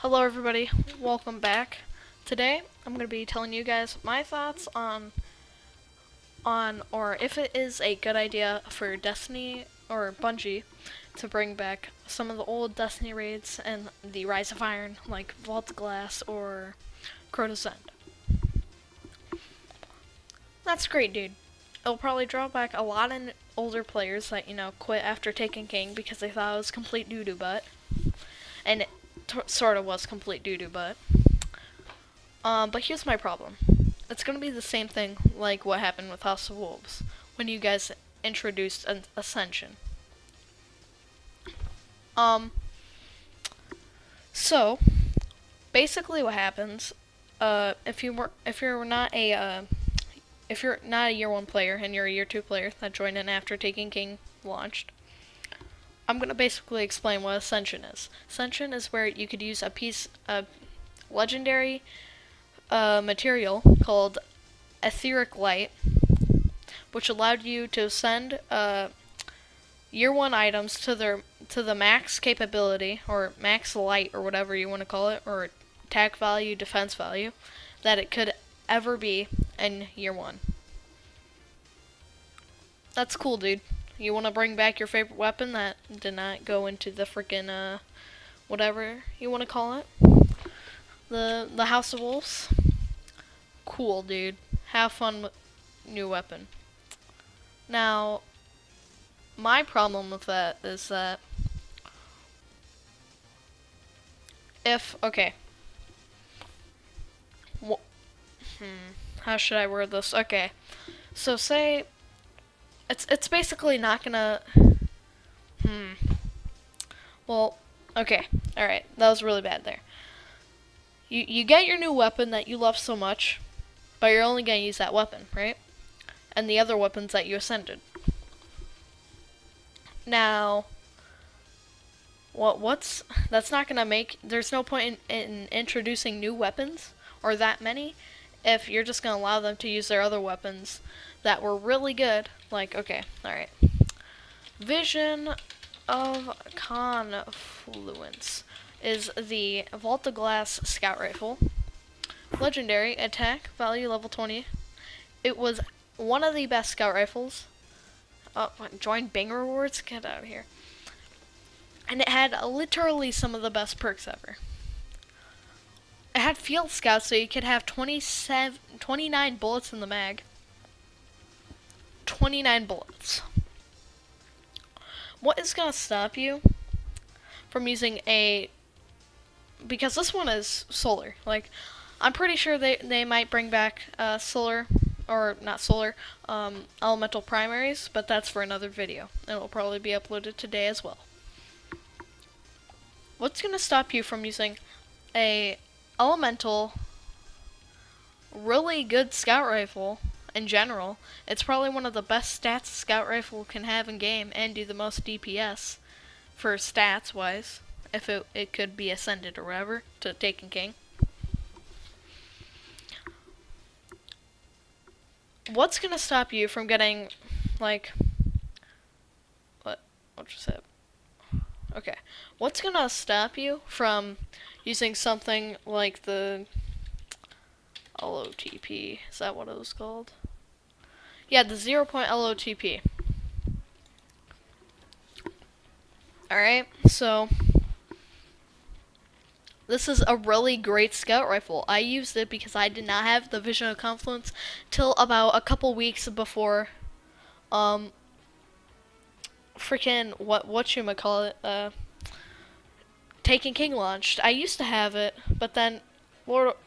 Hello everybody, welcome back. Today I'm going to be telling you guys my thoughts on or if it is a good idea for Destiny or Bungie to bring back some of the old Destiny raids and the Rise of Iron like Vault of Glass or Crota's End. That's great, dude. It'll probably draw back a lot of older players that, quit after taking King because they thought it was complete doo-doo butt. And it sort of was complete doo-doo butt. But here's my problem. It's gonna be the same thing like what happened with House of Wolves when you guys introduced an Ascension. So basically what happens, if you're not a year one player and you're a year two player that joined in after Taking King launched, I'm gonna basically explain what Ascension is. Ascension is where you could use a piece of legendary material called Etheric Light, which allowed you to send year one items to the max capability or max light or whatever you want to call it, or attack value, defense value that it could ever be in year one. That's cool, dude. You want to bring back your favorite weapon that did not go into the freaking whatever you want to call it, the House of Wolves? Cool, dude. Have fun with new weapon. Now, my problem with that is that how should I word this? Okay, so say it's basically not gonna. Well, okay, all right, that was really bad there. You get your new weapon that you love so much, but you're only gonna use that weapon, right? And the other weapons that you ascended. Now, that's not gonna make. There's no point in introducing new weapons or that many if you're just gonna allow them to use their other weapons that were really good. Like, okay, all right. Vision of Confluence is the Vault of Glass Scout Rifle. Legendary, attack, value level 20. It was one of the best scout rifles. Join Bing rewards? Get out of here. And it had literally some of the best perks ever. It had field scouts, so you could have 29 bullets in the mag. 29 bullets. What is gonna stop you from using because this one is solar. Like, I'm pretty sure they might bring back solar, or not solar, elemental primaries, but that's for another video. And it will probably be uploaded today as well. What's gonna stop you from using a elemental, really good scout rifle in general? It's probably one of the best stats a scout rifle can have in game and do the most DPS for stats wise, if it could be ascended or whatever to Taken King. What's gonna stop you from getting, like, what you said? Okay, what's gonna stop you from using something like the LOTP? Is that what it was called? Yeah, the 0-point LOTP. Alright, so this is a really great scout rifle. I used it because I did not have the Vision of Confluence till about a couple weeks before freaking whatchamacallit, Taken King launched. I used to have it, but then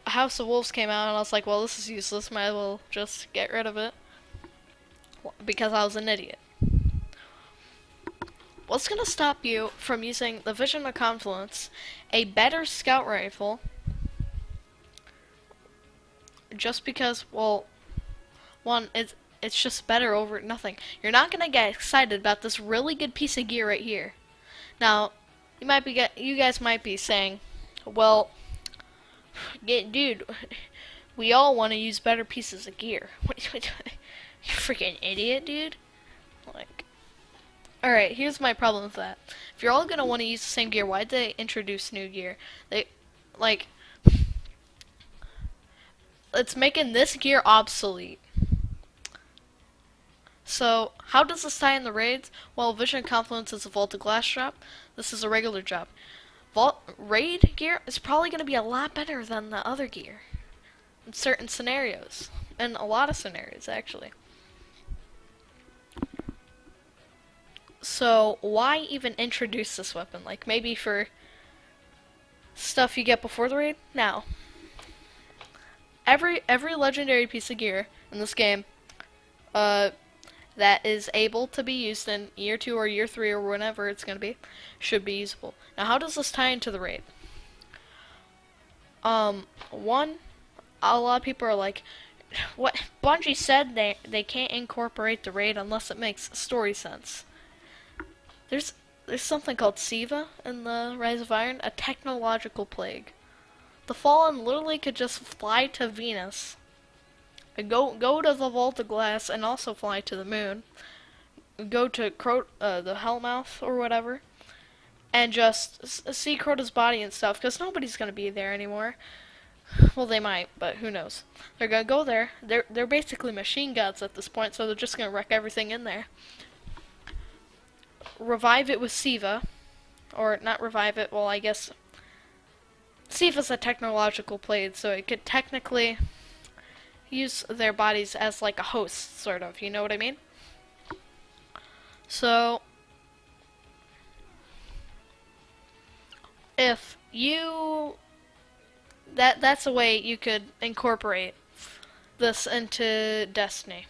House of Wolves came out and I was like, well, this is useless, might as well just get rid of it. Because I was an idiot. What's gonna stop you from using the Vision of Confluence, a better scout rifle, just because, well, one, it's just better over nothing. You're not gonna get excited about this really good piece of gear right here. Now, you guys might be saying, well, dude, we all want to use better pieces of gear. You freaking idiot, dude. Like, alright, here's my problem with that. If you're all gonna want to use the same gear, why'd they introduce new gear? like, it's making this gear obsolete. So, how does this tie in the raids? Well, Vision Confluence is a vaulted glass drop. This is a regular drop. Raid gear is probably going to be a lot better than the other gear in certain scenarios. In a lot of scenarios, actually. So, why even introduce this weapon? Like, maybe for stuff you get before the raid? Now, every legendary piece of gear in this game, that is able to be used in year 2 or year 3 or whenever it's going to be, should be usable. Now, how does this tie into the raid? One, a lot of people are like, what Bungie said they can't incorporate the raid unless it makes story sense. There's something called Siva in the Rise of Iron, a technological plague. The Fallen literally could just fly to Venus, go to the Vault of Glass, and also fly to the moon. Go to the Hellmouth or whatever, and just see Crota's body and stuff, because nobody's gonna be there anymore. Well, they might, but who knows? They're gonna go there. They're basically machine guns at this point, so they're just gonna wreck everything in there. Revive it with Siva, or not revive it. Well, I guess Siva's a technological blade, so it could technically use their bodies as like a host, sort of. You know what I mean? So, if you that's a way you could incorporate this into Destiny.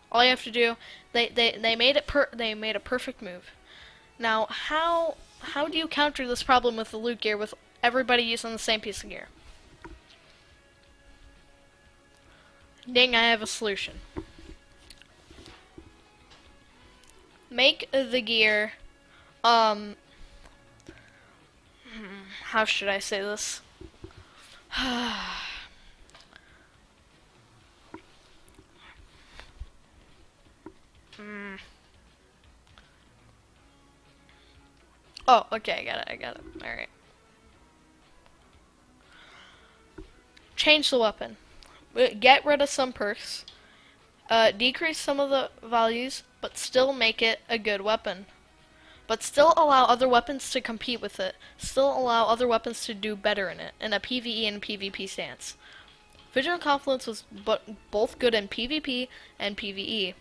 All you have to do, they made a perfect move. Now, how do you counter this problem with the loot gear with everybody using the same piece of gear? Ding, I have a solution. Make the gear, how should I say this? Oh, okay, I got it. Alright. Change the weapon. Get rid of some perks. Decrease some of the values, but still make it a good weapon. But still allow other weapons to compete with it. Still allow other weapons to do better in it, in a PvE and PvP stance. Vision Confluence was both good in PvP and PvE.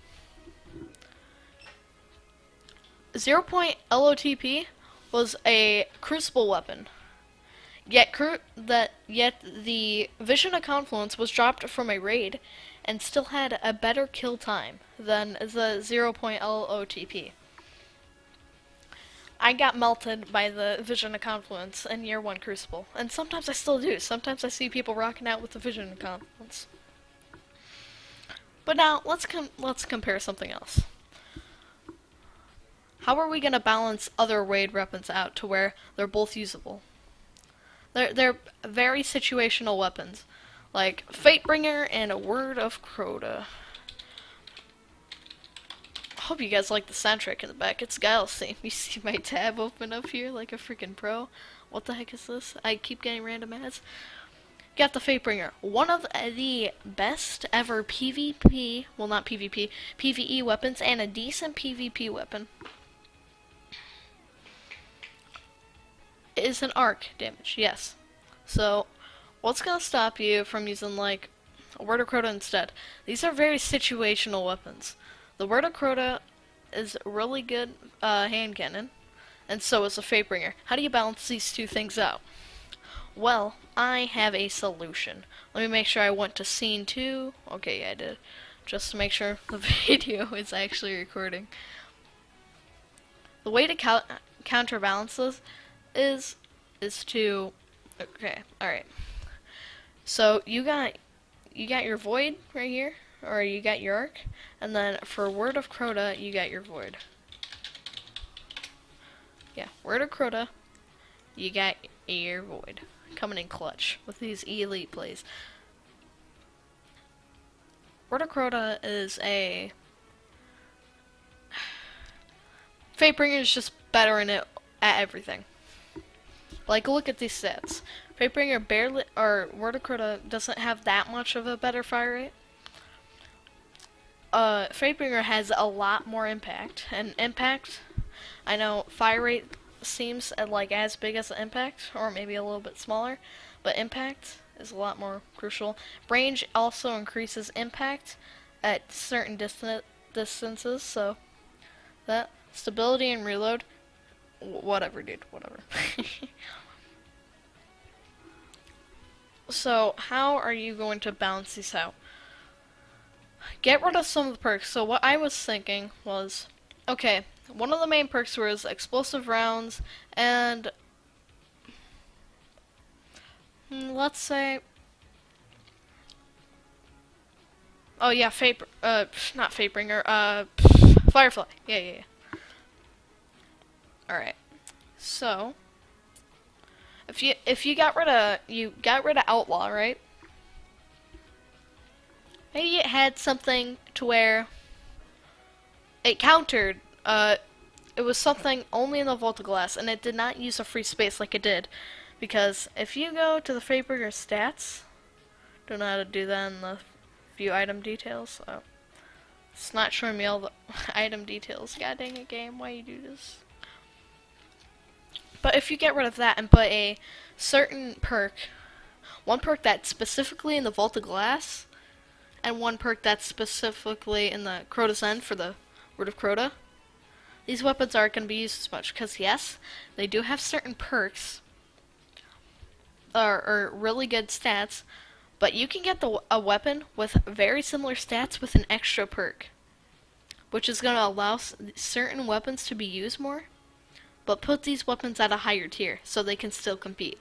0-point LOTP was a crucible weapon. Yet the Vision of Confluence was dropped from a raid and still had a better kill time than the 0-point LOTP. I got melted by the Vision of Confluence in year 1 Crucible, and sometimes I still do. Sometimes I see people rocking out with the Vision of Confluence. But now, let's compare something else. How are we going to balance other raid weapons out to where they're both usable? They're very situational weapons, like Fatebringer and a Word of Crota. I hope you guys like the soundtrack in the back. It's Guile's theme. You see my tab open up here like a freaking pro? What the heck is this? I keep getting random ads. Got the Fatebringer. One of the best ever PvP, well not PvP, PvE weapons, and a decent PvP weapon. Is an arc damage, yes. So, what's gonna stop you from using, like, a Word of Crota instead? These are very situational weapons. The Word of Crota is really good hand cannon, and so is the Fatebringer. How do you balance these two things out? Well, I have a solution. Let me make sure I went to scene 2. Okay, yeah, I did. Just to make sure the video is actually recording. The way to counterbalance this is to, okay, alright. So you got your Void right here, or you got your Arc, and then for Word of Crota, you got your Void. Yeah, Word of Crota, you got your Void. Coming in clutch with these elite plays. Word of Crota is a... Fatebringer is just better in it at everything. Like, look at these stats. Fatebringer barely, or Word of Crota doesn't have that much of a better fire rate. Fatebringer has a lot more impact, and impact, I know fire rate seems like as big as impact, or maybe a little bit smaller, but impact is a lot more crucial. Range also increases impact at certain distances, so that stability and reload, whatever, dude, whatever. So how are you going to balance these out? Get rid of some of the perks. So what I was thinking was, okay, one of the main perks was explosive rounds, and let's say, oh yeah, not Fatebringer, Firefly. Yeah. All right. So if you got rid of Outlaw, right? Maybe it had something to where it countered. It was something only in the Vault of Glass, and it did not use a free space like it did. Because if you go to the Fatebringer stats, don't know how to do that in the view item details. Oh. It's not showing me all the item details. God dang it, game, why you do this? But if you get rid of that and put a certain perk, one perk that's specifically in the Vault of Glass, and one perk that's specifically in the Crota's End for the Word of Crota, these weapons aren't going to be used as much. Because yes, they do have certain perks, or really good stats, but you can get a weapon with very similar stats with an extra perk, which is going to allow certain weapons to be used more, but put these weapons at a higher tier so they can still compete.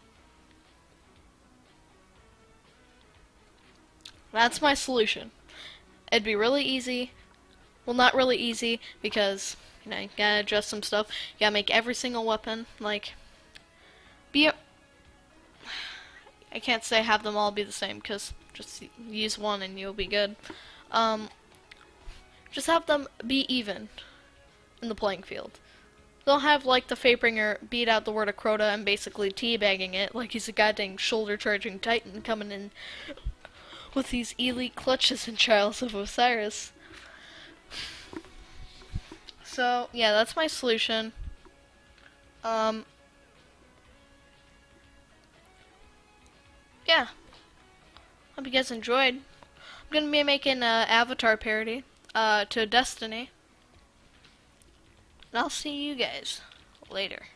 That's my solution. It'd be really easy. Well, not really easy, because, you know, you gotta adjust some stuff. You gotta make every single weapon, like, I can't say have them all be the same, because just use one and you'll be good. Just have them be even in the playing field. They'll have, like, the Fatebringer beat out the Word of Crota and basically teabagging it like he's a goddamn shoulder-charging titan coming in with these elite clutches and Trials of Osiris. So, yeah, that's my solution. Yeah. Hope you guys enjoyed. I'm gonna be making an Avatar parody, to Destiny. And I'll see you guys later.